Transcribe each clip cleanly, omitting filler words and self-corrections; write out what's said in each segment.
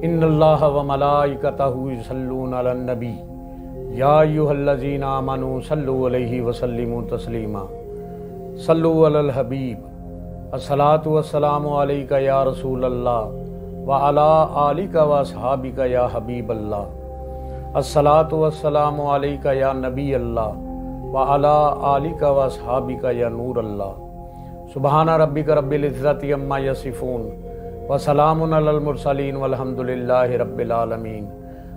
ان اللہ و ملائکتہ یصلون علی النبی یا ایھا الذین آمنوا صلوا علیہ وسلموا تسلیما صلوا علی الحبیب الصلاۃ والسلام علیک یا رسول اللہ وعلی آلک واصحابک یا حبیب اللہ الصلاۃ والسلام علیک یا نبی اللہ وعلی آلک واصحابک یا نور اللہ سبحان ربک رب العزۃ عما یصفون وسلام علی المرسلین والحمد للہ رب العالمین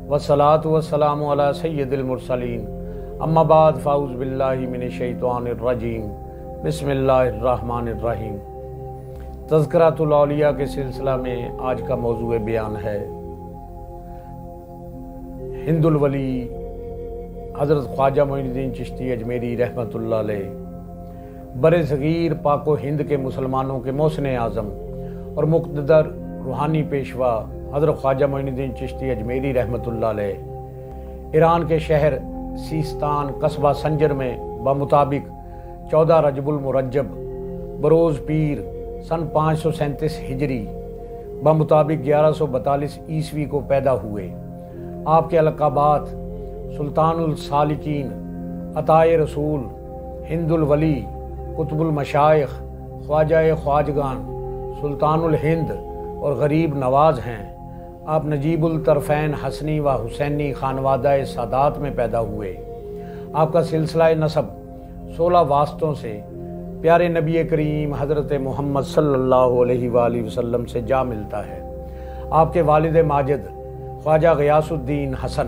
والصلاۃ والسلام علی سید المرسلین اما بعد فاعوذ باللہ من الشیطان الرجیم بسم اللہ الرحمن الرحیم۔ تذکرۃ الاولیاء کے سلسلہ میں آج کا موضوع بیان ہے ہند الولی حضرت خواجہ معین الدین چشتی اجمیری رحمۃ اللہ علیہ، بر صغیر پاک و ہند کے مسلمانوں کے محسن اعظم اور مقتدر روحانی پیشوا حضرت خواجہ معین الدین چشتی اجمیری رحمۃ اللہ علیہ ایران کے شہر سیستان قصبہ سنجر میں بمطابق 14 رجب المرجب بروز پیر سن 537 ہجری بمطابق 1142 عیسوی کو پیدا ہوئے۔ آپ کے القابات سلطان السالکین، عطائے رسول، ہند الولی، قطب المشائخ، خواجہ خواجگان، سلطان الہند اور غریب نواز ہیں۔ آپ نجیب الطرفین حسنی و حسینی خانوادہ سادات میں پیدا ہوئے۔ آپ کا سلسلہ نسب 16 واسطوں سے پیارے نبی کریم حضرت محمد صلی اللہ علیہ وآلہ وسلم سے جا ملتا ہے۔ آپ کے والد ماجد خواجہ غیاث الدین حسن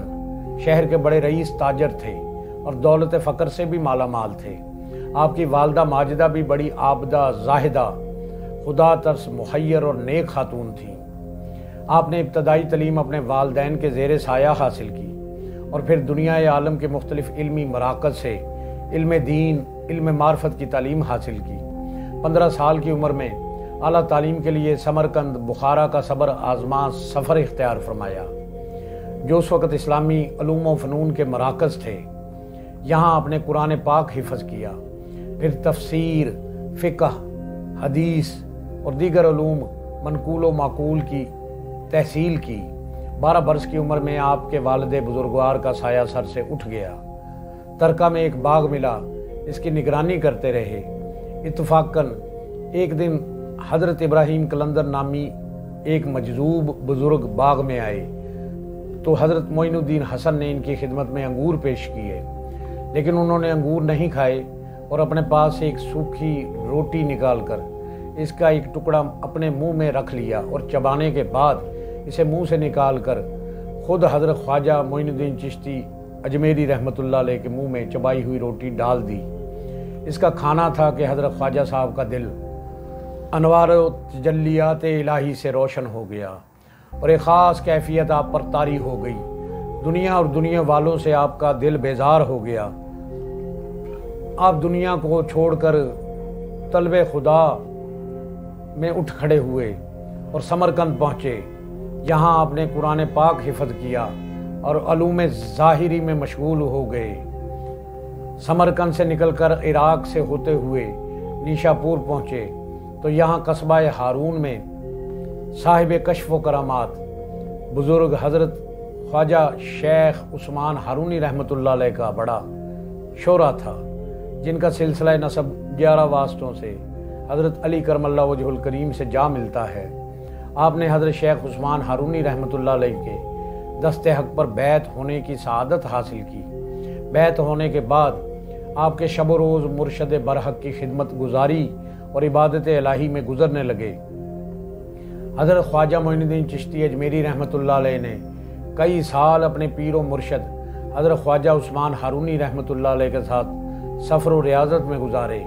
شہر کے بڑے رئیس تاجر تھے اور دولت فقر سے بھی مالا مال تھے۔ آپ کی والدہ ماجدہ بھی بڑی عابدہ، زاہدہ، خدا ترس، محیر اور نیک خاتون تھیں۔ آپ نے ابتدائی تعلیم اپنے والدین کے زیر سایہ حاصل کی اور پھر دنیا عالم کے مختلف علمی مراکز سے علم دین، علم معرفت کی تعلیم حاصل کی۔ 15 سال کی عمر میں اعلیٰ تعلیم کے لیے سمرقند، بخارا کا صبر آزما سفر اختیار فرمایا، جو اس وقت اسلامی علوم و فنون کے مراکز تھے۔ یہاں آپ نے قرآن پاک حفظ کیا، پھر تفسیر، فقہ، حدیث اور دیگر علوم منقول و معقول کی تحصیل کی۔ 12 برس کی عمر میں آپ کے والد بزرگوار کا سایہ سر سے اٹھ گیا۔ ترکہ میں ایک باغ ملا، اس کی نگرانی کرتے رہے۔ اتفاقاً ایک دن حضرت ابراہیم قلندر نامی ایک مجذوب بزرگ باغ میں آئے تو حضرت معین الدین حسن نے ان کی خدمت میں انگور پیش کیے، لیکن انہوں نے انگور نہیں کھائے اور اپنے پاس سے ایک سوکھی روٹی نکال کر اس کا ایک ٹکڑا اپنے منہ میں رکھ لیا اور چبانے کے بعد اسے منہ سے نکال کر خود حضرت خواجہ معین الدین چشتی اجمیری رحمۃ اللہ علیہ کے منہ میں چبائی ہوئی روٹی ڈال دی۔ اس کا کھانا تھا کہ حضرت خواجہ صاحب کا دل انوار و تجلیات الہی سے روشن ہو گیا اور ایک خاص کیفیت آپ پر طاری ہو گئی۔ دنیا اور دنیا والوں سے آپ کا دل بیزار ہو گیا۔ آپ دنیا کو چھوڑ کر طلب خدا میں اٹھ کھڑے ہوئے اور سمرقند پہنچے۔ یہاں آپ نے قرآن پاک حفظ کیا اور علوم ظاہری میں مشغول ہو گئے۔ سمرقند سے نکل کر عراق سے ہوتے ہوئے نیشا پور پہنچے تو یہاں قصبہ ہارون میں صاحب کشف و کرامات بزرگ حضرت خواجہ شیخ عثمان ہارونی رحمۃ اللہ علیہ کا بڑا شعرا تھا، جن کا سلسلہ نسب 11 واسطوں سے حضرت علی کرم اللہ وجہ الکریم سے جا ملتا ہے۔ آپ نے حضرت شیخ عثمان ہارونی رحمۃ اللہ علیہ کے دست حق پر بیعت ہونے کی سعادت حاصل کی۔ بیعت ہونے کے بعد آپ کے شب و روز مرشد برحق کی خدمت گزاری اور عبادت الہی میں گزرنے لگے۔ حضرت خواجہ معین الدین چشتی اجمیری رحمۃ اللہ علیہ نے کئی سال اپنے پیر و مرشد حضرت خواجہ عثمان ہارونی رحمۃ اللہ علیہ کے ساتھ سفر و ریاضت میں گزارے۔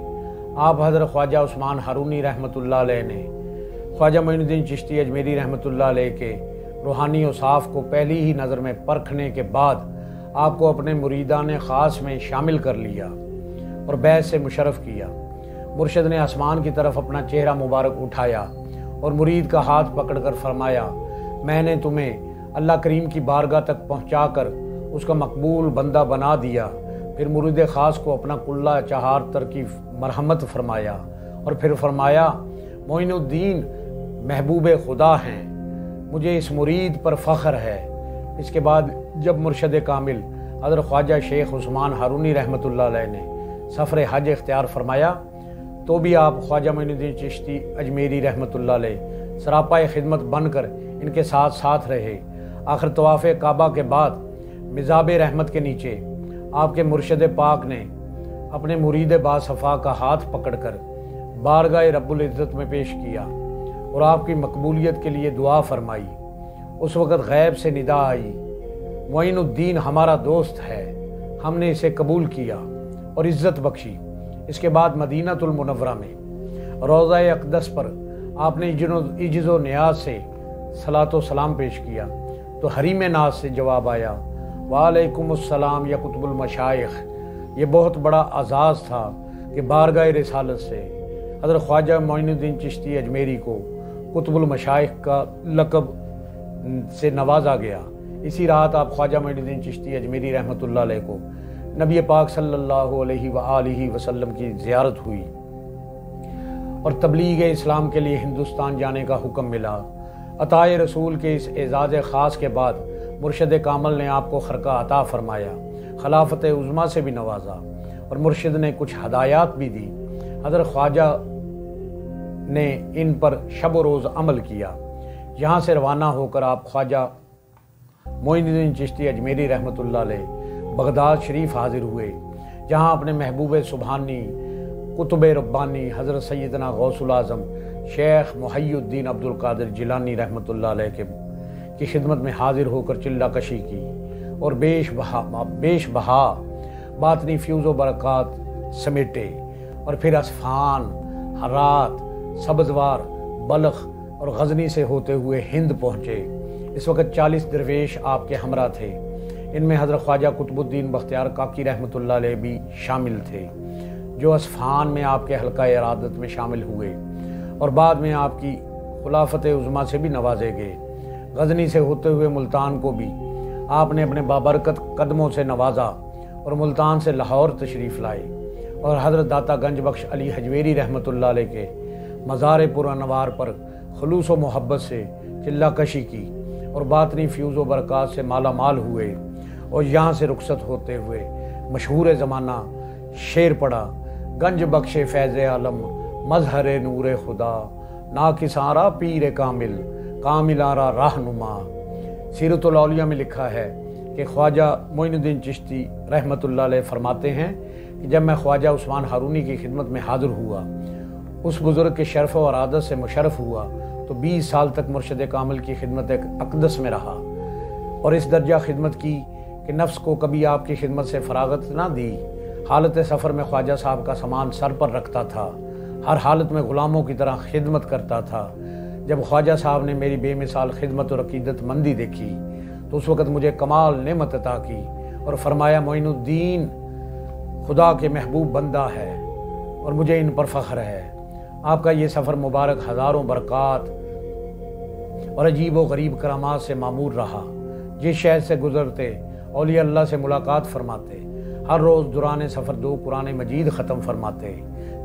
آپ حضرت خواجہ عثمان ہارونی رحمۃ اللہ علیہ نے خواجہ معین الدین چشتی اجمیری رحمۃ اللہ علیہ کے روحانی اوصاف کو پہلی ہی نظر میں پرکھنے کے بعد آپ کو اپنے مریدان خاص میں شامل کر لیا اور بیعت سے مشرف کیا۔ مرشد نے آسمان کی طرف اپنا چہرہ مبارک اٹھایا اور مرید کا ہاتھ پکڑ کر فرمایا، میں نے تمہیں اللہ کریم کی بارگاہ تک پہنچا کر اس کا مقبول بندہ بنا دیا۔ پھر مرید خاص کو اپنا کلہ چہار تر کی مرحمت فرمایا اور پھر فرمایا، معین الدین محبوب خدا ہیں، مجھے اس مرید پر فخر ہے۔ اس کے بعد جب مرشد کامل حضرت خواجہ شیخ عثمان ہارونی رحمۃ اللہ علیہ نے سفر حج اختیار فرمایا تو بھی آپ خواجہ معین الدین چشتی اجمیری رحمۃ اللہ علیہ سراپائے خدمت بن کر ان کے ساتھ ساتھ رہے۔ آخر طواف کعبہ کے بعد مزاب رحمت کے نیچے آپ کے مرشد پاک نے اپنے مرید باصفا کا ہاتھ پکڑ کر بارگاہ رب العزت میں پیش کیا اور آپ کی مقبولیت کے لیے دعا فرمائی۔ اس وقت غیب سے ندا آئی، معین الدین ہمارا دوست ہے۔ ہم نے اسے قبول کیا اور عزت بخشی۔ اس کے بعد مدینہ المنورہ میں روضہ اقدس پر آپ نے عجز و نیاز سے صلاۃ و سلام پیش کیا تو حریم ناز سے جواب آیا، وعلیکم السلام یا قطب المشائخ۔ یہ بہت اعزاز اعزاز تھا کہ بارگاہ رسالت سے حضرت خواجہ معین الدین چشتی اجمیری کو قطب المشائخ کا لقب سے نوازا گیا۔ اسی رات آپ خواجہ معین الدین چشتی اجمیری رحمۃ اللہ علیہ کو نبی پاک صلی اللہ علیہ وآلہ وسلم کی زیارت ہوئی اور تبلیغ اسلام کے لیے ہندوستان جانے کا حکم ملا۔ عطائے رسول کے اس اعزاز خاص کے بعد مرشد کامل نے آپ کو خرقہ عطا فرمایا، خلافت عظمیٰ سے بھی نوازا اور مرشد نے کچھ ہدایات بھی دی۔ حضرت خواجہ نے ان پر شب و روز عمل کیا۔ یہاں سے روانہ ہو کر آپ خواجہ معین الدین چشتی اجمیری رحمۃ اللہ علیہ بغداد شریف حاضر ہوئے، جہاں اپنے محبوب سبحانی قطب ربانی حضرت سیدنا غوث العظم شیخ محی الدین عبد القادر جیلانی رحمۃ اللہ علیہ کی خدمت میں حاضر ہو کر چلہ کشی کی اور بیش بہا باطنی فیوز و برکات سمیٹے، اور پھر اصفہان، ہرات، سبزوار، بلخ اور غزنی سے ہوتے ہوئے ہند پہنچے۔ اس وقت 40 درویش آپ کے ہمراہ تھے۔ ان میں حضرت خواجہ قطب الدین بختیار کاکی رحمۃ اللہ علیہ بھی شامل تھے، جو اصفہان میں آپ کے حلقہ ارادت میں شامل ہوئے اور بعد میں آپ کی خلافت عظمیٰ سے بھی نوازے گئے۔ غزنی سے ہوتے ہوئے ملتان کو بھی آپ نے اپنے بابرکت قدموں سے نوازا اور ملتان سے لاہور تشریف لائے اور حضرت داتا گنج بخش علی حجویری رحمۃ اللہ علیہ کے مزار پر انوار پر خلوص و محبت سے چلہ کشی کی اور باطنی فیوز و برکات سے مالا مال ہوئے، اور یہاں سے رخصت ہوتے ہوئے مشہور زمانہ شعر پڑا، گنج بخش فیض عالم مظہر نور خدا، ناکسارا پیر کامل کاملارا رہنما۔ سیرت الاولیاء میں لکھا ہے کہ خواجہ معین الدین چشتی رحمۃ اللہ علیہ فرماتے ہیں کہ جب میں خواجہ عثمان ہارونی کی خدمت میں حاضر ہوا، اس بزرگ کے شرف و ارادت سے مشرف ہوا تو 20 سال تک مرشد کامل کی خدمت اقدس میں رہا اور اس درجہ خدمت کی کہ نفس کو کبھی آپ کی خدمت سے فراغت نہ دی۔ حالت سفر میں خواجہ صاحب کا سامان سر پر رکھتا تھا، ہر حالت میں غلاموں کی طرح خدمت کرتا تھا۔ جب خواجہ صاحب نے میری بے مثال خدمت اور عقیدت مندی دیکھی تو اس وقت مجھے کمال نعمت عطا کی اور فرمایا، معین الدین خدا کے محبوب بندہ ہے اور مجھے ان پر فخر ہے۔ آپ کا یہ سفر مبارک ہزاروں برکات اور عجیب و غریب کرامات سے معمور رہا۔ جس شہر سے گزرتے اولیاء اللہ سے ملاقات فرماتے، ہر روز دوران سفر 2 قرآن مجید ختم فرماتے،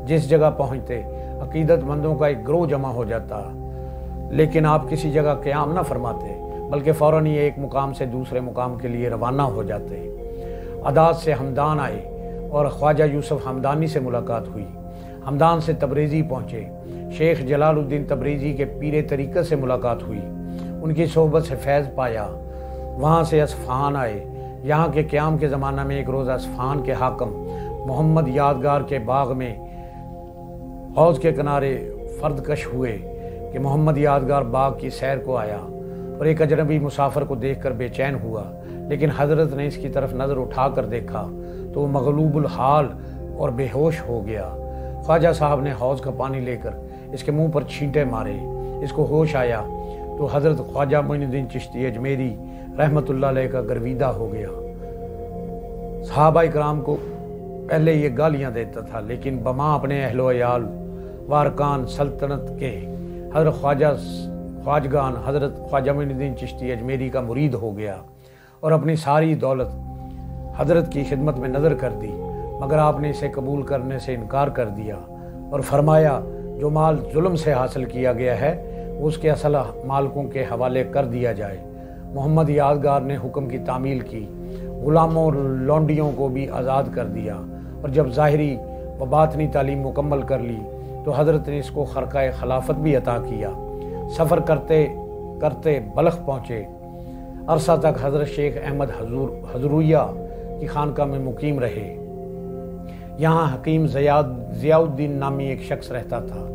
جس جگہ پہنچتے عقیدت مندوں کا ایک گروہ جمع ہو جاتا، لیکن آپ کسی جگہ قیام نہ فرماتے بلکہ فوراً ہی ایک مقام سے دوسرے مقام کے لیے روانہ ہو جاتے۔ عداد سے ہمدان آئے اور خواجہ یوسف ہمدانی سے ملاقات ہوئی۔ ہمدان سے تبریزی پہنچے، شیخ جلال الدین تبریزی کے پیر طریقت سے ملاقات ہوئی، ان کی صحبت سے فیض پایا۔ وہاں سے اصفہان آئے، یہاں کے قیام کے زمانہ میں ایک روز اصفہان کے حاکم محمد یادگار کے باغ میں حوض کے کنارے فرد کش ہوئے کہ محمد یادگار باغ کی سیر کو آیا اور ایک اجنبی مسافر کو دیکھ کر بے چین ہوا، لیکن حضرت نے اس کی طرف نظر اٹھا کر دیکھا تو وہ مغلوب الحال اور بے ہوش ہو گیا۔ خواجہ صاحب نے حوض کا پانی لے کر اس کے منہ پر چھینٹے مارے، اس کو ہوش آیا تو حضرت خواجہ معین الدین چشتی اجمیری رحمۃ اللہ علیہ کا گرویدہ ہو گیا۔ صحابہ کرام کو پہلے یہ گالیاں دیتا تھا، لیکن بما اپنے اہل و عیال وارکان سلطنت کے حضرت خواجگان حضرت خواجہ معین الدین چشتی اجمیری کا مرید ہو گیا اور اپنی ساری دولت حضرت کی خدمت میں نظر کر دی، مگر آپ نے اسے قبول کرنے سے انکار کر دیا اور فرمایا، جو مال ظلم سے حاصل کیا گیا ہے اس کے اصل مالکوں کے حوالے کر دیا جائے۔ محمد یادگار نے حکم کی تعمیل کی، غلاموں اور لونڈیوں کو بھی آزاد کر دیا، اور جب ظاہری و باطنی تعلیم مکمل کر لی تو حضرت نے اس کو خرقہ خلافت بھی عطا کیا۔ سفر کرتے کرتے بلخ پہنچے۔ عرصہ تک حضرت شیخ احمد حضرویہ کی خانقاہ میں مقیم رہے۔ یہاں حکیم ضیاء الدین نامی ایک شخص رہتا تھا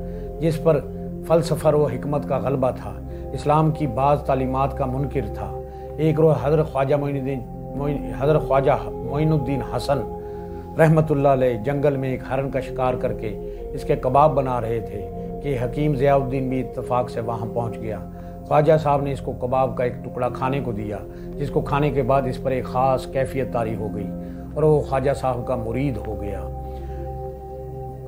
جس پر فلسفہ و حکمت کا غلبہ تھا، اسلام کی بعض تعلیمات کا منکر تھا۔ ایک روز حضرت خواجہ معین الدین حسن رحمۃ اللہ علیہ جنگل میں ایک ہرن کا شکار کر کے اس کے کباب بنا رہے تھے کہ حکیم ضیاء الدین بھی اتفاق سے وہاں پہنچ گیا۔ خواجہ صاحب نے اس کو کباب کا ایک ٹکڑا کھانے کو دیا، جس کو کھانے کے بعد اس پر ایک خاص کیفیت طاری ہو گئی اور وہ خواجہ صاحب کا مرید ہو گیا۔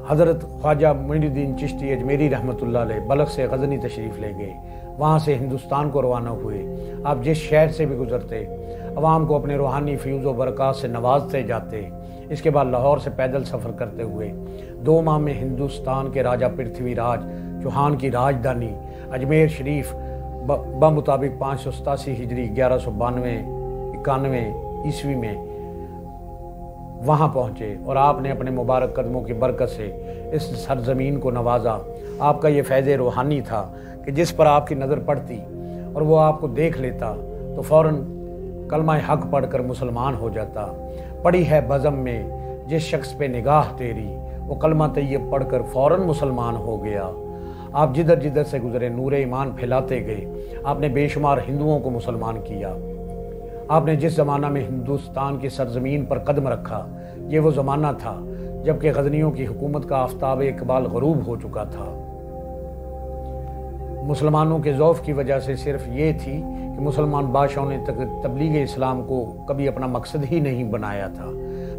حضرت خواجہ معین الدین چشتی اجمیری رحمۃ اللہ علیہ بلخ سے غزنی تشریف لے گئے، وہاں سے ہندوستان کو روانہ ہوئے۔ آپ جس شہر سے بھی گزرتے عوام کو اپنے روحانی فیوز و برکات سے نوازتے جاتے۔ اس کے بعد لاہور سے پیدل سفر کرتے ہوئے 2 ماہ میں ہندوستان کے راجہ پرتھوی راج چوہان کی راجدھانی اجمیر شریف بمطابق 587 ہجری 1192-91 عیسوی میں وہاں پہنچے، اور آپ نے اپنے مبارک قدموں کی برکت سے اس سرزمین کو نوازا۔ آپ کا یہ فیض روحانی تھا کہ جس پر آپ کی نظر پڑتی اور وہ آپ کو دیکھ لیتا تو فوراً کلمہ حق پڑھ کر مسلمان ہو جاتا۔ پڑی ہے بزم میں جس شخص پہ نگاہ تیری، وہ کلمہ طیب پڑھ کر فوراً مسلمان ہو گیا۔ آپ جدھر جدھر سے گزرے نور ایمان پھیلاتے گئے۔ آپ نے بے شمار ہندوؤں کو مسلمان کیا۔ آپ نے جس زمانہ میں ہندوستان کی سرزمین پر قدم رکھا، یہ وہ زمانہ تھا جبکہ غزنیوں کی حکومت کا آفتاب اقبال غروب ہو چکا تھا۔ مسلمانوں کے ضعف کی وجہ سے صرف یہ تھی کہ مسلمان بادشاہوں نے تبلیغ اسلام کو کبھی اپنا مقصد ہی نہیں بنایا تھا،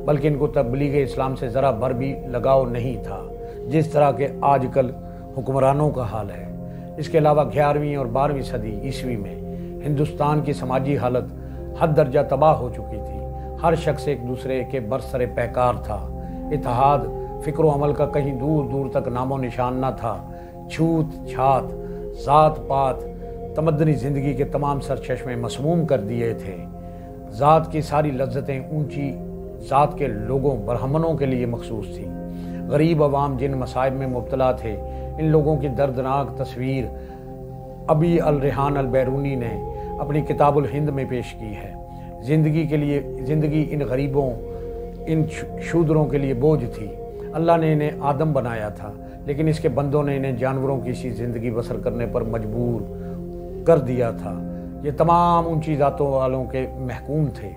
بلکہ ان کو تبلیغ اسلام سے ذرا بھر بھی لگاؤ نہیں تھا، جس طرح کے آج کل حکمرانوں کا حال ہے۔ اس کے علاوہ 11ویں اور 12ویں صدی عیسوی میں ہندوستان کی سماجی حالت حد درجہ تباہ ہو چکی تھی۔ ہر شخص ایک دوسرے کے برسر پیکار تھا۔ اتحاد فکر و عمل کا کہیں دور دور تک نام و نشان نہ تھا۔ چھوت چھات، ذات پات، تمدنی زندگی کے تمام سرچشمے مسموم کر دیے تھے۔ ذات کی ساری لذتیں اونچی ذات کے لوگوں برہمنوں کے لیے مخصوص تھیں۔ غریب عوام جن مصائب میں مبتلا تھے، ان لوگوں کی دردناک تصویر ابی الریحان البیرونی نے اپنی کتاب الہند میں پیش کی ہے۔ زندگی ان غریبوں، ان شودروں کے لیے بوجھ تھی۔ اللہ نے انہیں آدم بنایا تھا، لیکن اس کے بندوں نے انہیں جانوروں کی سی زندگی بسر کرنے پر مجبور کر دیا تھا۔ یہ تمام اونچی ذاتوں والوں کے محکوم تھے۔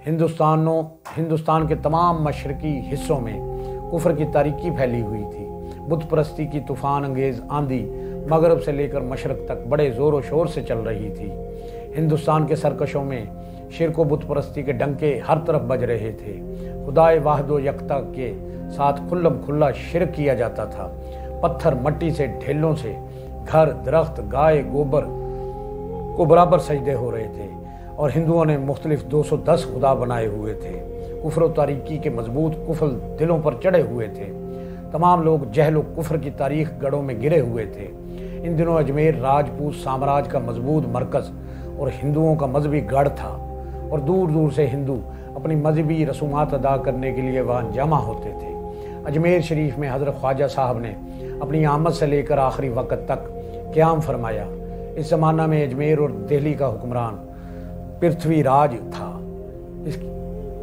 ہندوستان کے تمام مشرقی حصوں میں کفر کی تاریکی پھیلی ہوئی تھی۔ بت پرستی کی طوفان انگیز آندھی مغرب سے لے کر مشرق تک بڑے زور و شور سے چل رہی تھی۔ ہندوستان کے سرکشوں میں شرک و بت پرستی کے ڈنکے ہر طرف بج رہے تھے۔ خدائے واحد و یکتا کے ساتھ کھلم کھلا شرک کیا جاتا تھا۔ پتھر مٹی سے ڈھیلوں سے گھر درخت گائے گوبر کو برابر سجدے ہو رہے تھے، اور ہندوؤں نے مختلف 210 خدا بنائے ہوئے تھے۔ کفر و تاریکی کے مضبوط قفل دلوں پر چڑھے ہوئے تھے۔ تمام لوگ جہل و کفر کی تاریخ گڑھوں میں گرے ہوئے تھے۔ ان دنوں اجمیر راجپوت سامراج کا مضبوط مرکز اور ہندوؤں کا مذہبی گڑھ تھا، اور دور دور سے ہندو اپنی مذہبی رسومات ادا کرنے کے لیے وہاں جمع ہوتے تھے۔ اجمیر شریف میں حضرت خواجہ صاحب نے اپنی آمد سے لے کر آخری وقت تک قیام فرمایا۔ اس زمانہ میں اجمیر اور دہلی کا حکمران پرتھوی راج تھا۔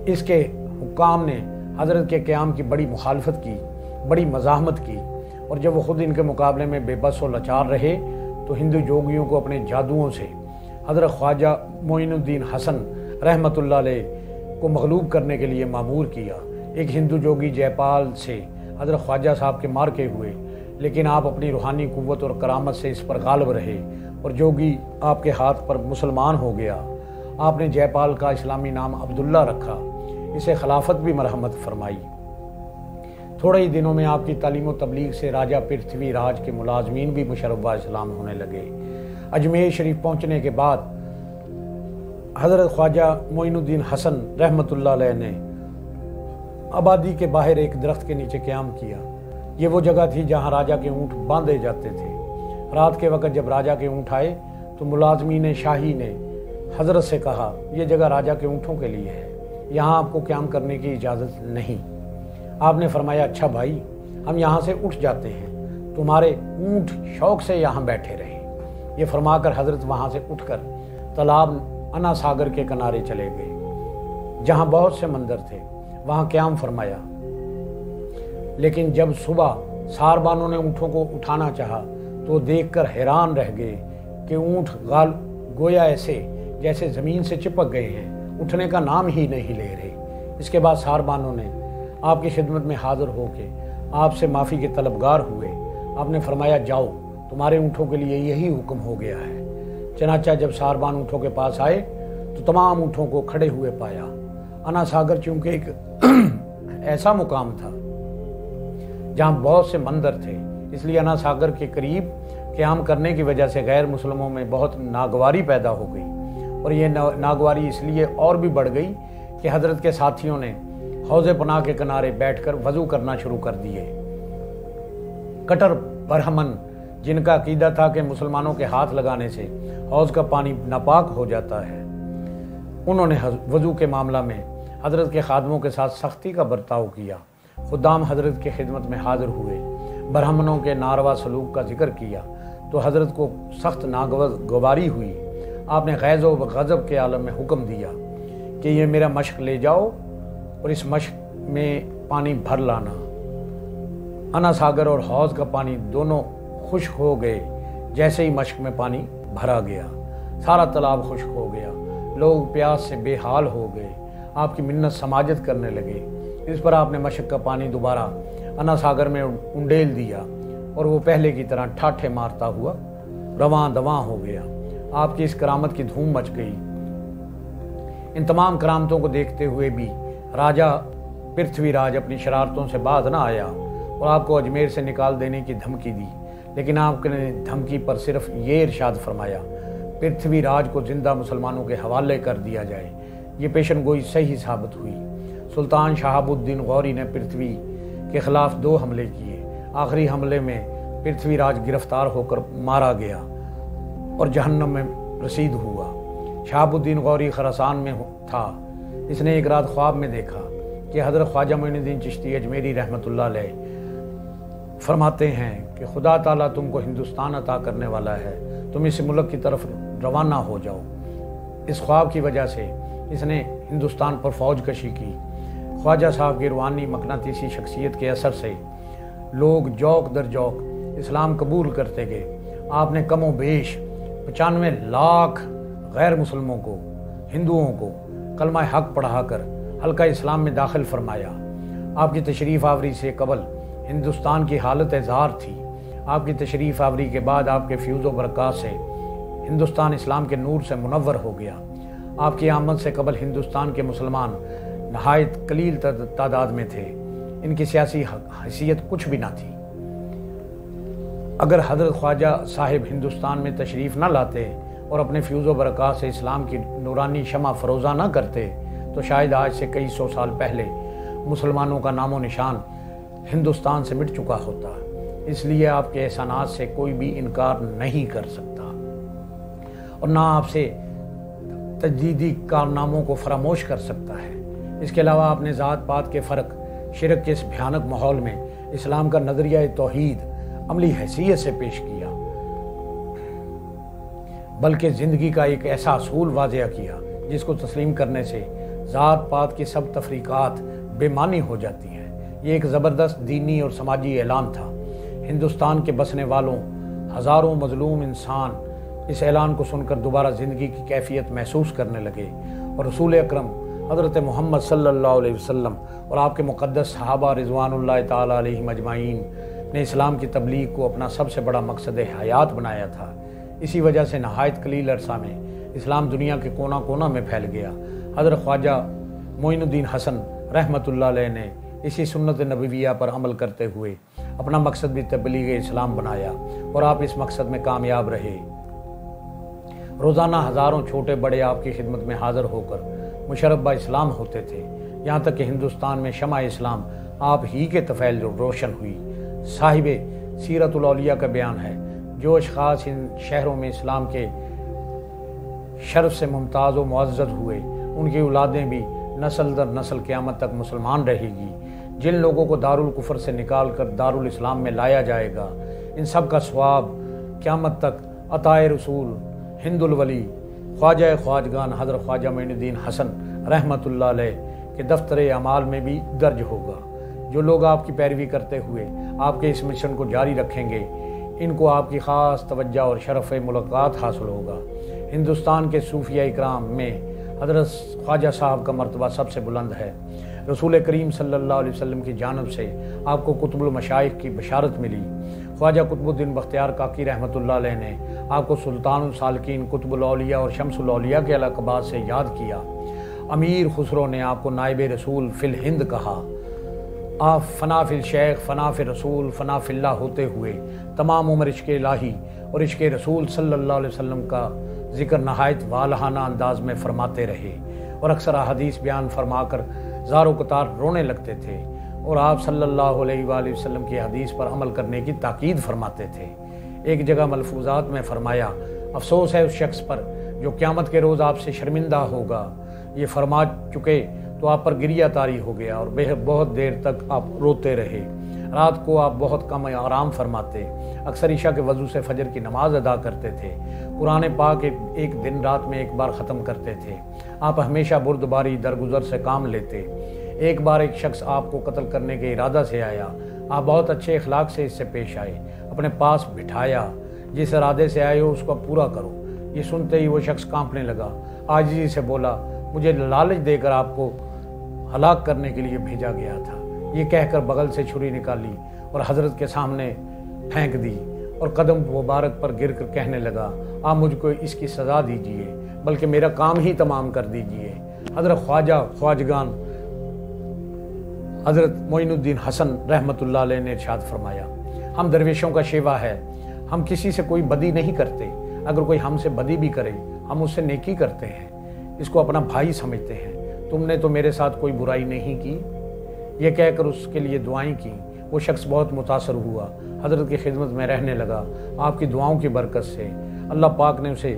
اس کے حکام نے حضرت کے قیام کی بڑی مخالفت کی، بڑی مزاحمت کی، اور جب وہ خود ان کے مقابلے میں بے بس و لاچار رہے تو ہندو جوگیوں کو اپنے جادوؤں سے حضرت خواجہ معین الدین حسن رحمۃ اللہ علیہ کو مغلوب کرنے کے لیے مامور کیا۔ ایک ہندو جوگی جے پال سے حضرت خواجہ صاحب کے مار کے ہوئے، لیکن آپ اپنی روحانی قوت اور کرامت سے اس پر غالب رہے، اور جوگی آپ کے ہاتھ پر مسلمان ہو گیا۔ آپ نے جے پال کا اسلامی نام عبداللہ رکھا، اسے خلافت بھی مرحمت فرمائی۔ تھوڑے ہی دنوں میں آپ کی تعلیم و تبلیغ سے راجہ پرتھوی راج کے ملازمین بھی مشرف اسلام ہونے لگے۔ اجمیر شریف پہنچنے کے بعد حضرت خواجہ معین الدین حسن رحمۃ اللہ علیہ نے آبادی کے باہر ایک درخت کے نیچے قیام کیا۔ یہ وہ جگہ تھی جہاں راجہ کے اونٹ باندھے جاتے تھے۔ رات کے وقت جب راجا کے اونٹ آئے تو ملازمین شاہی نے حضرت سے کہا یہ جگہ راجا کے اونٹوں کے لیے ہے، یہاں آپ کو قیام کرنے کی اجازت نہیں۔ آپ نے فرمایا اچھا بھائی، ہم یہاں سے اٹھ جاتے ہیں، تمہارے اونٹ شوق سے یہاں بیٹھے رہیں۔ یہ فرما کر حضرت وہاں سے اٹھ کر تالاب انا ساگر کے کنارے چلے گئے، جہاں بہت سے مندر تھے، وہاں قیام فرمایا۔ لیکن جب صبح ساربانوں نے اونٹوں کو اٹھانا چاہا تو دیکھ کر حیران رہ گئے کہ اونٹ گویا ایسے جیسے زمین سے چپک گئے ہیں، اٹھنے کا نام ہی نہیں لے رہے۔ اس کے بعد ساربانوں نے آپ کی خدمت میں حاضر ہو کے آپ سے معافی کے طلبگار ہوئے۔ آپ نے فرمایا جاؤ، تمہارے اونٹوں کے لیے یہی حکم ہو گیا ہے۔ چنانچہ جب ساربان اونٹوں کے پاس آئے تو تمام اونٹوں کو کھڑے ہوئے پایا۔ انا ساگر چونکہ ایک ایسا مقام تھا جہاں بہت سے مندر تھے، اس لیے انا ساگر کے قریب قیام کرنے کی وجہ سے غیر مسلموں میں بہت ناگواری پیدا ہو گئی، اور یہ ناگواری اس لیے اور بھی بڑھ گئی کہ حضرت کے ساتھیوں نے حوض پناہ کے کنارے بیٹھ کر وضو کرنا شروع کر دیے۔ کٹر برہمن، جن کا عقیدہ تھا کہ مسلمانوں کے ہاتھ لگانے سے حوض کا پانی ناپاک ہو جاتا ہے، انہوں نے وضو کے معاملہ میں حضرت کے خادموں کے ساتھ سختی کا برتاؤ کیا۔ خدام حضرت کی خدمت میں حاضر ہوئے، برہمنوں کے ناروا سلوک کا ذکر کیا تو حضرت کو سخت ناگواری ہوئی۔ آپ نے غیظ و غضب کے عالم میں حکم دیا کہ یہ میرا مشق لے جاؤ اور اس مشق میں پانی بھر لانا۔ انا ساگر اور حوض کا پانی دونوں خشک ہو گئے۔ جیسے ہی مشق میں پانی بھرا گیا، سارا تالاب خشک ہو گیا، لوگ پیاس سے بے حال ہو گئے، آپ کی منت سماجت کرنے لگے۔ اس پر آپ نے مشق کا پانی دوبارہ انا ساگر میں انڈیل دیا اور وہ پہلے کی طرح ٹھاٹھے مارتا ہوا رواں دواں ہو گیا۔ آپ کی اس کرامت کی دھوم مچ گئی۔ ان تمام کرامتوں کو دیکھتے ہوئے بھی راجا پرتھوی راج اپنی شرارتوں سے باز نہ آیا اور آپ کو اجمیر سے نکال دینے کی دھمکی دی، لیکن آپ نے دھمکی پر صرف یہ ارشاد فرمایا پرتھوی راج کو زندہ مسلمانوں کے حوالے کر دیا جائے۔ یہ پیشن گوئی صحیح ثابت ہوئی۔ سلطان شہاب الدین غوری نے پرتھوی کے خلاف 2 حملے کیے۔ آخری حملے میں پرتھوی راج گرفتار ہو کر مارا گیا اور جہنم میں رسید ہوا۔ شہاب الدین غوری خراسان میں تھا۔ اس نے ایک رات خواب میں دیکھا کہ حضرت خواجہ معین الدین چشتی اجمیری رحمۃ اللہ علیہ فرماتے ہیں کہ خدا تعالیٰ تم کو ہندوستان عطا کرنے والا ہے، تم اس ملک کی طرف روانہ ہو جاؤ۔ اس خواب کی وجہ سے اس نے ہندوستان پر فوج کشی کی۔ خواجہ صاحب کی روحانی مقناطیسی شخصیت کے اثر سے لوگ جوک در جوک اسلام قبول کرتے گئے۔ آپ نے کم و بیش 95 لاکھ غیر مسلموں کو، ہندوؤں کو کلمہ حق پڑھا کر حلقہ اسلام میں داخل فرمایا۔ آپ کی تشریف آوری سے قبل ہندوستان کی حالت اظہار تھی۔ آپ کی تشریف آوری کے بعد آپ کے فیوز و برکات سے ہندوستان اسلام کے نور سے منور ہو گیا۔ آپ کی آمد سے قبل ہندوستان کے مسلمان نہایت قلیل تعداد میں تھے، ان کی سیاسی حیثیت کچھ بھی نہ تھی۔ اگر حضرت خواجہ صاحب ہندوستان میں تشریف نہ لاتے اور اپنے فیوز و برکات سے اسلام کی نورانی شمع فروزہ نہ کرتے تو شاید آج سے کئی 100 سال پہلے مسلمانوں کا نام و نشان ہندوستان سے مٹ چکا ہوتا۔ اس لیے آپ کے احسانات سے کوئی بھی انکار نہیں کر سکتا اور نہ آپ سے تجدیدی کارناموں کو فراموش کر سکتا ہے۔ اس کے علاوہ آپ نے ذات پات کے فرق، شرک کے اس بھیانک ماحول میں اسلام کا نظریہ توحید عملی حیثیت سے پیش کیا، بلکہ زندگی کا ایک ایسا اصول واضح کیا جس کو تسلیم کرنے سے ذات پات کی سب تفریقات بے معنی ہو جاتی ہیں۔ یہ ایک زبردست دینی اور سماجی اعلان تھا۔ ہندوستان کے بسنے والوں ہزاروں مظلوم انسان اس اعلان کو سن کر دوبارہ زندگی کی کیفیت محسوس کرنے لگے، اور رسول اکرم حضرت محمد صلی اللہ علیہ وسلم اور آپ کے مقدس صحابہ رضوان اللہ تعالیٰ علیہم اجمعین نے اسلام کی تبلیغ کو اپنا سب سے بڑا مقصد حیات بنایا تھا۔ اسی وجہ سے نہایت قلیل عرصہ میں اسلام دنیا کے کونا کونا میں پھیل گیا۔ حضرت خواجہ معین الدین حسن رحمۃ اللہ علیہ نے اسی سنت نبویہ پر عمل کرتے ہوئے اپنا مقصد بھی تبلیغ اسلام بنایا، اور آپ اس مقصد میں کامیاب رہے۔ روزانہ ہزاروں چھوٹے بڑے آپ کی خدمت میں حاضر ہو کر مشرف اسلام ہوتے تھے، یہاں تک کہ ہندوستان میں شمع اسلام آپ ہی کے طفیل روشن ہوئی۔ صاحب سیرت الاولیاء کا بیان ہے، جو اشخاص ان شہروں میں اسلام کے شرف سے ممتاز و معزز ہوئے، ان کی اولادیں بھی نسل در نسل قیامت تک مسلمان رہے گی۔ جن لوگوں کو دارالکفر سے نکال کر دارالاسلام میں لایا جائے گا، ان سب کا ثواب قیامت تک عطائے رسول ہند الولی خواجہ خواجگان حضرت خواجہ معین الدین حسن رحمۃ اللہ علیہ کے دفتر اعمال میں بھی درج ہوگا۔ جو لوگ آپ کی پیروی کرتے ہوئے آپ کے اس مشن کو جاری رکھیں گے، ان کو آپ کی خاص توجہ اور شرف ملاقات حاصل ہوگا۔ ہندوستان کے صوفیہ اکرام میں حضرت خواجہ صاحب کا مرتبہ سب سے بلند ہے۔ رسول کریم صلی اللہ علیہ وسلم کی جانب سے آپ کو قطب المشائخ کی بشارت ملی۔ خواجہ قطب الدین بختیار کاکی رحمۃ اللہ علیہ نے آپ کو سلطان السالکین، قطب الاولیاء اور شمس الاولیاء کے لقبات سے یاد کیا۔ امیر خسرو نے آپ کو نائب رسول فی الہند کہا۔ آپ فنا فی الشیخ، فنا فی رسول، فنا فی اللہ ہوتے ہوئے تمام عمر عشق الہی اور عشق رسول صلی اللہ علیہ وسلم کا ذکر نہایت والہانہ انداز میں فرماتے رہے، اور اکثر احادیث بیان فرما کر زار و قطار رونے لگتے تھے، اور آپ صلی اللہ علیہ وآلہ وسلم کی حدیث پر عمل کرنے کی تاکید فرماتے تھے۔ ایک جگہ ملفوظات میں فرمایا، افسوس ہے اس شخص پر جو قیامت کے روز آپ سے شرمندہ ہوگا۔ یہ فرما چکے تو آپ پر گریہ طاری ہو گیا اور بہت دیر تک آپ روتے رہے۔ رات کو آپ بہت کم آرام فرماتے، اکثر عشاء کے وضو سے فجر کی نماز ادا کرتے تھے، قرآن پاک ایک دن رات میں ایک بار ختم کرتے تھے۔ آپ ہمیشہ بردباری درگزر سے کام لیتے۔ ایک بار ایک شخص آپ کو قتل کرنے کے ارادہ سے آیا، آپ بہت اچھے اخلاق سے اس سے پیش آئے، اپنے پاس بٹھایا، جس ارادے سے آئے ہو اس کو پورا کرو۔ یہ سنتے ہی وہ شخص کانپنے لگا، عاجزی سے بولا، مجھے لالچ دے کر آپ کو ہلاک کرنے کے لیے بھیجا گیا تھا۔ یہ کہہ کر بغل سے چھری نکالی اور حضرت کے سامنے پھینک دی، اور قدم مبارک پر گر کر کہنے لگا، آپ مجھ کو اس کی سزا دیجیے، بلکہ میرا کام ہی تمام کر دیجیے۔ حضرت خواجہ خواجگان حضرت معین الدین حسن رحمۃ اللہ علیہ نے ارشاد فرمایا، ہم درویشوں کا شیوا ہے، ہم کسی سے کوئی بدی نہیں کرتے، اگر کوئی ہم سے بدی بھی کرے ہم اس سے نیکی کرتے ہیں، اس کو اپنا بھائی سمجھتے ہیں۔ تم نے تو میرے ساتھ کوئی برائی نہیں کی۔ یہ کہہ کر اس کے لیے دعائیں کیں۔ وہ شخص بہت متاثر ہوا، حضرت کی خدمت میں رہنے لگا۔ آپ کی دعاؤں کی برکت سے اللہ پاک نے اسے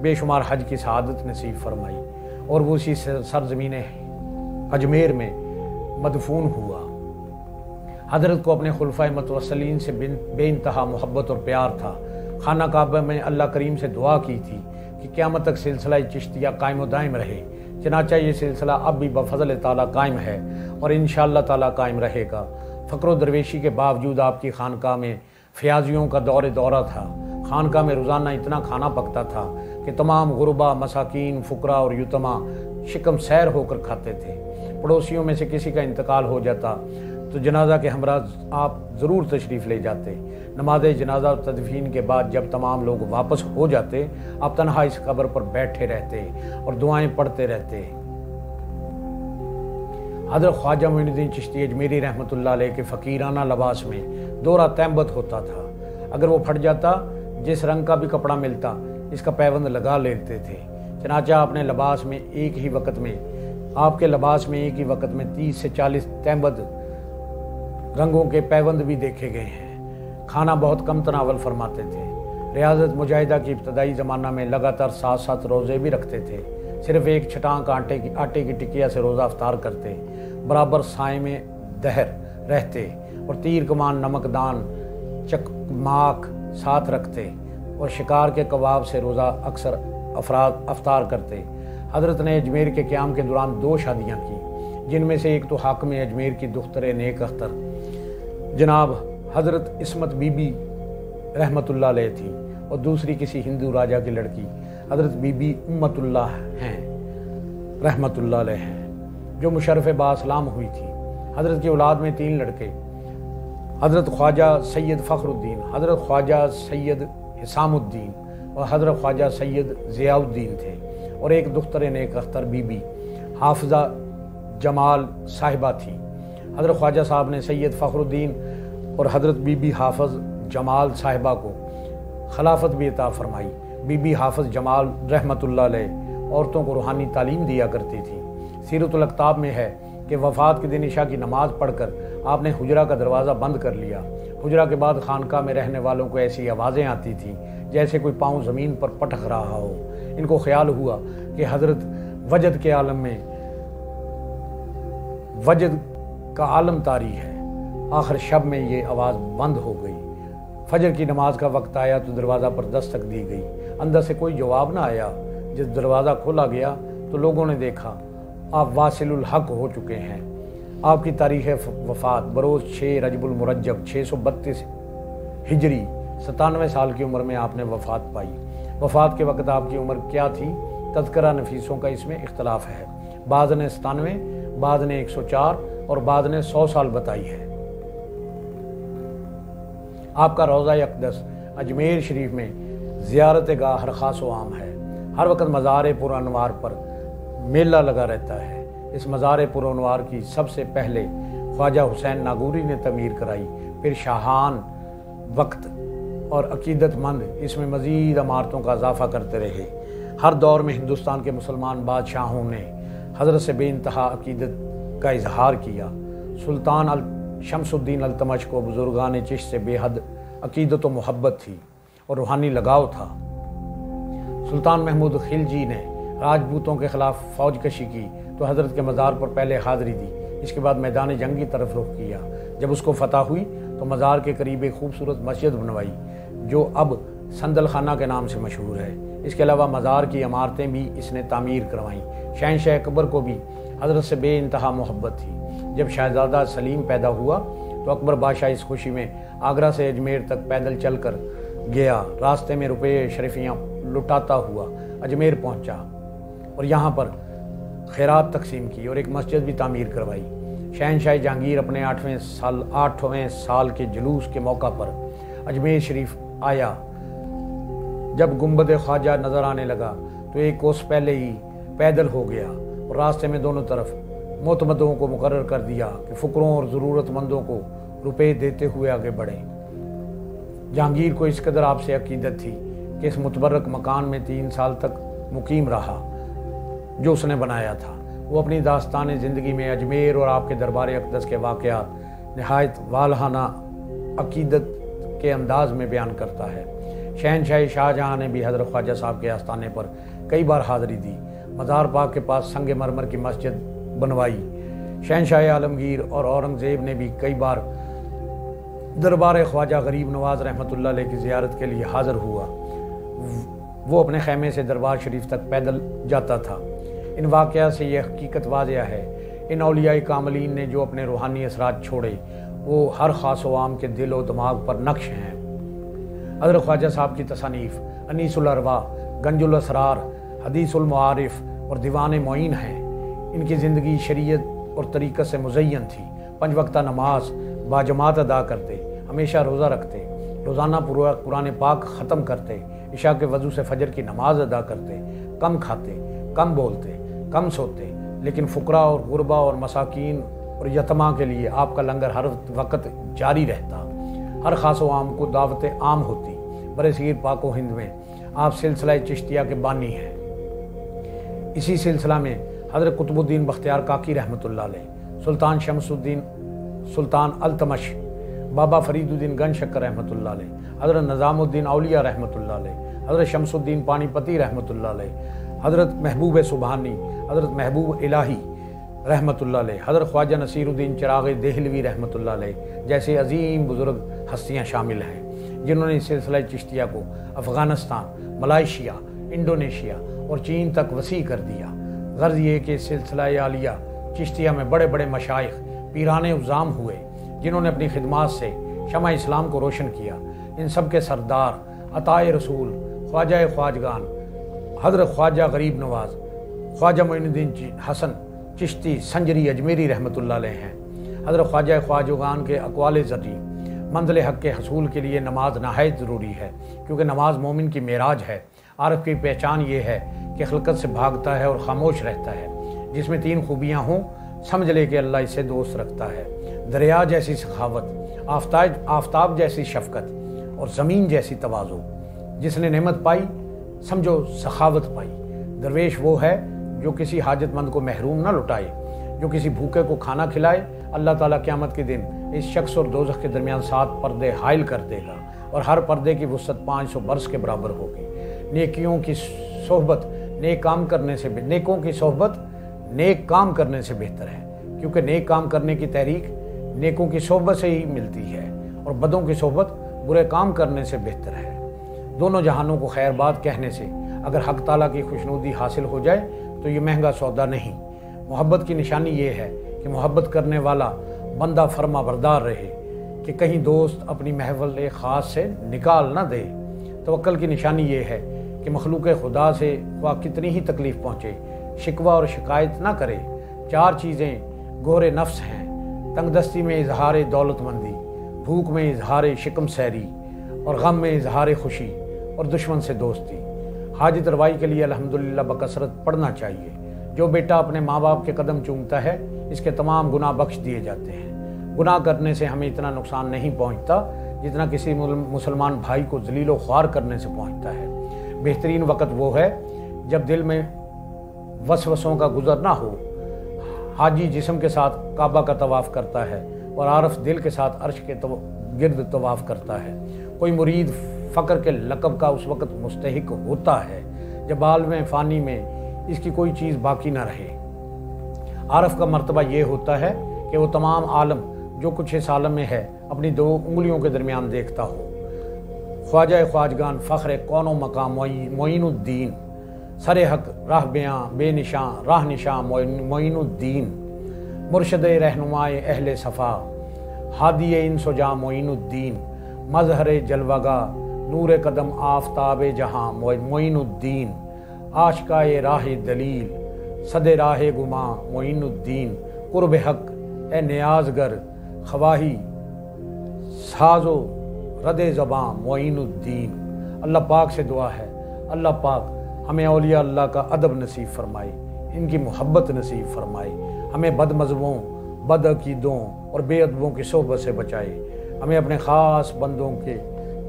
بے شمار حج کی سعادت نصیب فرمائی، اور وہ اسی سرزمین اجمیر میں مدفون ہوا۔ حضرت کو اپنے خلفائے متوسلین سے بے انتہا محبت اور پیار تھا۔ خانہ کعبہ میں اللہ کریم سے دعا کی تھی کہ قیامت تک سلسلہ چشتیہ قائم و دائم رہے۔ چنانچہ یہ سلسلہ اب بھی بفضل تعالیٰ قائم ہے اور انشاءاللہ تعالیٰ قائم رہے گا۔ فقر و درویشی کے باوجود آپ کی خانقاہ میں فیاضیوں کا دورہ تھا۔ خانقاہ میں روزانہ اتنا کھانا پکتا تھا کہ تمام غربا، مساکین، فقراء اور یتما شکم سیر ہو کر کھاتے تھے۔ پڑوسیوں میں سے کسی کا انتقال ہو جاتا تو جنازہ کے ہمراہ آپ ضرور تشریف لے جاتے۔ نماز جنازہ اور تدفین کے بعد جب تمام لوگ واپس ہو جاتے، آپ تنہا اس قبر پر بیٹھے رہتے اور دعائیں پڑھتے رہتے۔ حضرت خواجہ معین الدین چشتی اجمیری رحمۃ اللہ علیہ کے فقیرانہ لباس میں دورہ تیمبت ہوتا تھا۔ اگر وہ پھٹ جاتا، جس رنگ کا بھی کپڑا ملتا اس کا پیوند لگا لیتے تھے۔ چنانچہ آپ کے لباس میں ایک ہی وقت میں 30 سے 40 تیمبت رنگوں کے پیوند بھی دیکھے گئے ہیں۔ کھانا بہت کم تناول فرماتے تھے۔ ریاضت مجاہدہ کی ابتدائی زمانہ میں لگاتار 7 روزے بھی رکھتے تھے۔ صرف ایک چھٹانک آٹے کی ٹکیا سے روزہ افطار کرتے، برابر سائے میں دہر رہتے اور تیر کمان، نمک دان، چکماک ساتھ رکھتے اور شکار کے کباب سے روزہ اکثر افطار کرتے۔ حضرت نے اجمیر کے قیام کے دوران 2 شادیاں کی، جن میں سے ایک تو حاکم اجمیر کی دختر نیک اختر جناب حضرت عصمت بی بی رحمۃ اللہ علیہ تھی، اور دوسری کسی ہندو راجہ کی لڑکی حضرت بی بی امت اللہ ہیں رحمۃ اللہ علیہ ہیں، جو مشرف بااسلام ہوئی تھی۔ حضرت کی اولاد میں 3 لڑکے حضرت خواجہ سید فخر الدین، حضرت خواجہ سید حسام الدین اور حضرت خواجہ سید ضیاء الدین تھے، اور ایک دختر نیک اختر بی بی حافظہ جمال صاحبہ تھی۔ حضرت خواجہ صاحب نے سید فخر الدین اور حضرت بی بی حافظ جمال صاحبہ کو خلافت بھی عطا فرمائی۔ بی بی حافظ جمال رحمۃ اللہ علیہ عورتوں کو روحانی تعلیم دیا کرتی تھی۔ سیرت الاقطاب میں ہے کہ وفات کے دن عشاء کی نماز پڑھ کر آپ نے حجرہ کا دروازہ بند کر لیا حجرہ کے بعد خانقاہ میں رہنے والوں کو ایسی آوازیں آتی تھیں جیسے کوئی پاؤں زمین پر پٹک رہا ہو۔ ان کو خیال ہوا کہ حضرت وجد کے عالم میں وجد کا عالم طاری ہے۔ آخر شب میں یہ آواز بند ہو گئی۔ فجر کی نماز کا وقت آیا تو دروازہ پر دستک دی گئی۔ اندر سے کوئی جواب نہ آیا۔ جب دروازہ کھولا گیا تو لوگوں نے دیکھا آپ واصل الحق ہو چکے ہیں۔ آپ کی تاریخ وفات بروز 6 رجب المرجب 632 ہجری 97 سال کی عمر میں آپ نے وفات پائی۔ وفات کے وقت آپ کی عمر کیا تھی؟ تذکرہ نفیسوں کا اس میں اختلاف ہے۔ بعض نے 97، بعض نے 104 اور بعض نے 100 سال بتائی ہے۔ آپ کا روضہ اقدس اجمیر شریف میں زیارت گاہ ہر خاص و عام ہے۔ ہر وقت مزار پر انوار پر میلہ لگا رہتا ہے۔ اس مزار پر انوار کی سب سے پہلے خواجہ حسین ناگوری نے تعمیر کرائی، پھر شاہان وقت اور عقیدت مند اس میں مزید عمارتوں کا اضافہ کرتے رہے۔ ہر دور میں ہندوستان کے مسلمان بادشاہوں نے حضرت سے بے انتہا عقیدت کا اظہار کیا۔ سلطان شمس الدین التمش کو بزرگان چشت سے بے حد عقیدت و محبت تھی اور روحانی لگاؤ تھا۔ سلطان محمود خلجی نے راجپوتوں کے خلاف فوج کشی کی تو حضرت کے مزار پر پہلے حاضری دی، اس کے بعد میدان جنگ کی طرف رخ کیا۔ جب اس کو فتح ہوئی تو مزار کے قریب ایک خوبصورت مسجد بنوائی جو اب سندل خانہ کے نام سے مشہور ہے۔ اس کے علاوہ مزار کی عمارتیں بھی اس نے تعمیر کروائیں۔ شہنشاہ اکبر کو بھی حضرت سے بے انتہا محبت تھی۔ جب شہزادہ سلیم پیدا ہوا تو اکبر بادشاہ اس خوشی میں آگرہ سے اجمیر تک پیدل چل کر گیا۔ راستے میں روپے شریفیاں لٹاتا ہوا اجمیر پہنچا اور یہاں پر خیرات تقسیم کی اور ایک مسجد بھی تعمیر کروائی۔ شہنشاہ جہانگیر اپنے 8ویں سال کے جلوس کے موقع پر اجمیر شریف آیا۔ جب گنبد خواجہ نظر آنے لگا تو ایک کوس پہلے ہی پیدل ہو گیا اور راستے میں دونوں طرف معتمدوں کو مقرر کر دیا کہ فقروں اور ضرورت مندوں کو روپے دیتے ہوئے آگے بڑھیں۔ جہانگیر کو اس قدر آپ سے عقیدت تھی کہ اس متبرک مکان میں 3 سال تک مقیم رہا جو اس نے بنایا تھا۔ وہ اپنی داستان زندگی میں اجمیر اور آپ کے دربار اقدس کے واقعات نہایت والہانہ عقیدت کے انداز میں بیان کرتا ہے۔ شہنشاہ شاہجہاں نے بھی حضرت خواجہ صاحب کے آستانے پر کئی بار حاضری دی۔ مزار پاک کے پاس سنگ مرمر کی مسجد بنوائی۔ شہنشاہ عالمگیر اور اورنگزیب نے بھی کئی بار دربار خواجہ غریب نواز رحمۃ اللہ علیہ کی زیارت کے لیے حاضر ہوا۔ وہ اپنے خیمے سے دربار شریف تک پیدل جاتا تھا۔ ان واقعات سے یہ حقیقت واضح ہے، ان اولیاء کاملین نے جو اپنے روحانی اثرات چھوڑے وہ ہر خاص و عام کے دل و دماغ پر نقش ہیں۔ حضرت خواجہ صاحب کی تصانیف انیس الارواح، گنج الاسرار، حدیث المعارف اور دیوان معین ہیں۔ ان کی زندگی شریعت اور طریقت سے مزین تھی۔ 5 وقتہ نماز باجماعت ادا کرتے، ہمیشہ روزہ رکھتے، روزانہ قرآن پاک ختم کرتے، عشاء کے وضو سے فجر کی نماز ادا کرتے، کم کھاتے، کم بولتے، کم سوتے، لیکن فقراء اور غربا اور مساکین اور یتیماں کے لیے آپ کا لنگر ہر وقت جاری رہتا۔ ہر خاص و عام کو دعوت عام ہوتی۔ برصغیر پاک و ہند میں آپ سلسلہ چشتیہ کے بانی ہیں۔ اسی سلسلہ میں حضرت قطب الدین بختیار کاکی رحمۃ اللہ علیہ، سلطان شمس الدین سلطان التمش، بابا فرید الدین گن شکر رحمۃ اللہ علیہ، حضرت نظام الدین اولیاء رحمۃ اللہ علیہ، حضرت شمس الدین پانی پتی رحمۃ اللہ علیہ، حضرت محبوب سبحانی، حضرت محبوب الہی رحمۃ اللہ علیہ، حضرت خواجہ نصیر الدین چراغ دہلوی رحمۃ اللہ علیہ جیسے عظیم بزرگ ہستیاں شامل ہیں جنہوں نے اس سلسلہ چشتیہ کو افغانستان، ملائیشیا، انڈونیشیا اور چین تک وسیع کر دیا۔ غرض یہ کہ سلسلہ عالیہ چشتیہ میں بڑے بڑے مشائخ پیران اعظام ہوئے جنہوں نے اپنی خدمات سے شمع اسلام کو روشن کیا۔ ان سب کے سردار عطائے رسول خواجہ خواجگان حضرت خواجہ غریب نواز، خواجہ معین الدین حسن چشتی سنجری اجمیری رحمۃ اللہ علیہ ہیں۔ حضرت خواجہ خواجگان کے اقوال زرعی منزل حق کے حصول کے لیے نماز نہایت ضروری ہے، کیونکہ نماز مومن کی معراج ہے۔ عارف کی پہچان یہ ہے کہ خلقت سے بھاگتا ہے اور خاموش رہتا ہے۔ جس میں 3 خوبیاں ہوں سمجھ لے کہ اللہ اسے دوست رکھتا ہے۔ دریا جیسی سخاوت، آفتاب جیسی شفقت اور زمین جیسی تواضع۔ جس نے نعمت پائی سمجھو سخاوت پائی۔ درویش وہ ہے جو کسی حاجت مند کو محروم نہ لٹائے، جو کسی بھوکے کو کھانا کھلائے اللہ تعالیٰ قیامت کے دن اس شخص اور دوزخ کے درمیان 7 پردے حائل کر دے گا اور ہر پردے کی وسعت 500 برس کے برابر ہوگی۔ نیکیوں کی صحبت نیک کام کرنے سے نیکوں کی صحبت نیک کام کرنے سے بہتر ہے، کیونکہ نیک کام کرنے کی تحریک نیکوں کی صحبت سے ہی ملتی ہے اور بدوں کی صحبت برے کام کرنے سے بہتر ہے۔ دونوں جہانوں کو خیر بات کہنے سے اگر حق تعالیٰ کی خوشنودی حاصل ہو جائے تو یہ مہنگا سودا نہیں۔ محبت کی نشانی یہ ہے کہ محبت کرنے والا بندہ فرما بردار رہے کہ کہیں دوست اپنی محفل خاص سے نکال نہ دے۔ توکل کی نشانی یہ ہے کہ مخلوق خدا سے وہ کتنی ہی تکلیف پہنچے شکوہ اور شکایت نہ کرے۔ 4 چیزیں گہرے نفس ہیں: تنگ دستی میں اظہار دولت مندی، بھوک میں اظہار شکم سیری، اور غم میں اظہار خوشی، اور دشمن سے دوستی۔ حاجت روائی کے لیے الحمدللہ بکثرت پڑھنا چاہیے۔ جو بیٹا اپنے ماں باپ کے قدم چومتا ہے اس کے تمام گناہ بخش دیے جاتے ہیں۔ گناہ کرنے سے ہمیں اتنا نقصان نہیں پہنچتا جتنا کسی مسلمان بھائی کو ذلیل و خوار کرنے سے پہنچتا ہے۔ بہترین وقت وہ ہے جب دل میں وسوسوں کا گزر نہ ہو۔ حاجی جسم کے ساتھ کعبہ کا طواف کرتا ہے اور عارف دل کے ساتھ عرش کے گرد طواف کرتا ہے۔ کوئی مرید فقر کے لقب کا اس وقت مستحق ہوتا ہے جب عالم فانی میں اس کی کوئی چیز باقی نہ رہے۔ عارف کا مرتبہ یہ ہوتا ہے کہ وہ تمام عالم جو کچھ اس عالم میں ہے اپنی 2 انگلیوں کے درمیان دیکھتا ہو۔ خواجہ خواجگان فخر کون و مقام معین الدین، سر حق راہ بیاں بے نشاں راہ نشاں معین الدین، مرشد رہنمائے اہل صفا ہادی انس و جاں معین الدین، مظہر جلوگاہ نور قدم آفتاب جہاں معین الدین، آشکائے راہ دلیل صد راہ گماں معین الدین، قرب حق اے نیاز گر خواہی ساز و رد زباں معین الدین۔ اللہ پاک سے دعا ہے اللہ پاک ہمیں اولیاء اللہ کا ادب نصیب فرمائے، ان کی محبت نصیب فرمائے، ہمیں بد مذہبوں بد عقیدوں اور بے ادبوں کی صحبت سے بچائے، ہمیں اپنے خاص بندوں کے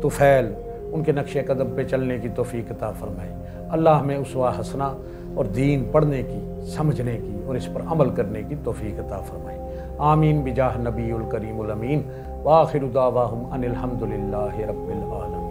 طفیل ان کے نقش قدم پہ چلنے کی توفیق عطا فرمائے۔ اللہ ہمیں اسوہ حسنہ اور دین پڑھنے کی، سمجھنے کی اور اس پر عمل کرنے کی توفیق عطا فرمائے۔ آمین بجاہ نبی الکریم الامین، وآخر دعواہم ان الحمدللہ رب العالمین۔